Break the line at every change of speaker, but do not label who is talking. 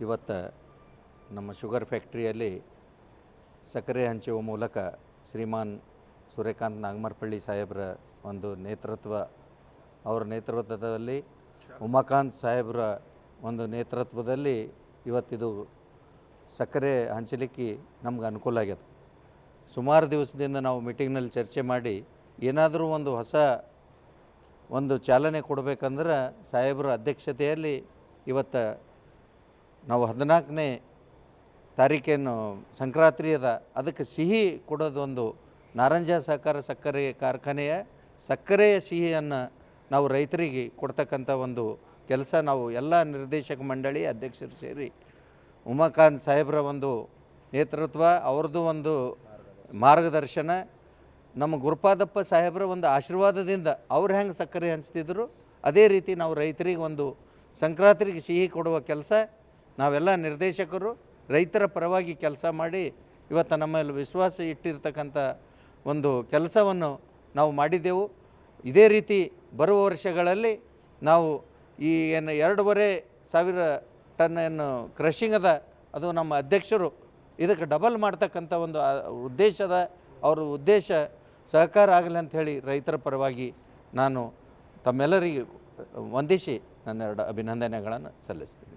ಇವತ್ತು ನಮ್ಮ ಶುಗರ್ ಫ್ಯಾಕ್ಟ್ರಿಯಲ್ಲಿ ಸಕ್ಕರೆ ಹಂಚುವ ಮೂಲಕ ಶ್ರೀಮಾನ್ ಸೂರ್ಯಕಾಂತ್ ನಾಗಮರಪಳ್ಳಿ ಸಾಹೇಬ್ರ ಒಂದು ಅವರ ನೇತೃತ್ವದಲ್ಲಿ ಉಮಾಕಾಂತ್ ಸಾಹೇಬ್ರ ಒಂದು ನೇತೃತ್ವದಲ್ಲಿ ಇವತ್ತಿದು ಸಕ್ಕರೆ ಹಂಚಲಿಕ್ಕೆ ನಮ್ಗೆ ಅನುಕೂಲ ಆಗ್ಯದ. ಸುಮಾರು ದಿವಸದಿಂದ ನಾವು ಮೀಟಿಂಗ್ನಲ್ಲಿ ಚರ್ಚೆ ಮಾಡಿ ಏನಾದರೂ ಒಂದು ಹೊಸ ಚಾಲನೆ ಕೊಡಬೇಕಂದ್ರೆ ಸಾಹೇಬ್ರ ಅಧ್ಯಕ್ಷತೆಯಲ್ಲಿ ಇವತ್ತು ನಾವು 14ನೇ ತಾರೀಕೇನು ಸಂಕ್ರಾಂತಿ ಅದ, ಅದಕ್ಕೆ ಸಿಹಿ ಕೊಡೋದೊಂದು ನಾರಂಜ ಸಹಕಾರ ಸಕ್ಕರೆ ಕಾರ್ಖಾನೆಯ ಸಕ್ಕರೆಯ ಸಿಹಿಯನ್ನು ನಾವು ರೈತರಿಗೆ ಕೊಡ್ತಕ್ಕಂಥ ಒಂದು ಕೆಲಸ ನಾವು ಎಲ್ಲ ನಿರ್ದೇಶಕ ಮಂಡಳಿ ಅಧ್ಯಕ್ಷರು ಸೇರಿ ಉಮಾಕಾಂತ್ ಸಾಹೇಬ್ರ ಒಂದು ನೇತೃತ್ವ, ಅವ್ರದ್ದು ಒಂದು ಮಾರ್ಗದರ್ಶನ, ನಮ್ಮ ಗುರುಪಾದಪ್ಪ ಸಾಹೇಬ್ರ ಒಂದು ಆಶೀರ್ವಾದದಿಂದ ಅವ್ರು ಹೆಂಗೆ ಸಕ್ಕರೆ ಹಂಚ್ತಿದ್ರು ಅದೇ ರೀತಿ ನಾವು ರೈತರಿಗೆ ಒಂದು ಸಂಕ್ರಾಂತಿಗೆ ಸಿಹಿ ಕೊಡುವ ಕೆಲಸ ನಾವೆಲ್ಲ ನಿರ್ದೇಶಕರು ರೈತರ ಪರವಾಗಿ ಕೆಲಸ ಮಾಡಿ ಇವತ್ತು ನಮ್ಮಲ್ಲಿ ವಿಶ್ವಾಸ ಇಟ್ಟಿರ್ತಕ್ಕಂಥ ಒಂದು ಕೆಲಸವನ್ನು ನಾವು ಮಾಡಿದ್ದೆವು. ಇದೇ ರೀತಿ ಬರುವ ವರ್ಷಗಳಲ್ಲಿ ನಾವು ಈ ಏನು 2,500 ಟನ್ ಏನು ಕ್ರಷಿಂಗ್ ಅದ, ಅದು ನಮ್ಮ ಅಧ್ಯಕ್ಷರು ಇದಕ್ಕೆ ಡಬಲ್ ಮಾಡ್ತಕ್ಕಂಥ ಒಂದು ಉದ್ದೇಶದ ಅವ್ರ ಉದ್ದೇಶ ಸಹಕಾರ ಆಗಲಿ ಅಂಥೇಳಿ ರೈತರ ಪರವಾಗಿ ನಾನು ತಮ್ಮೆಲ್ಲರಿಗೆ ವಂದಿಸಿ ನನ್ನ 2 ಅಭಿನಂದನೆಗಳನ್ನು ಸಲ್ಲಿಸ್ತೀನಿ.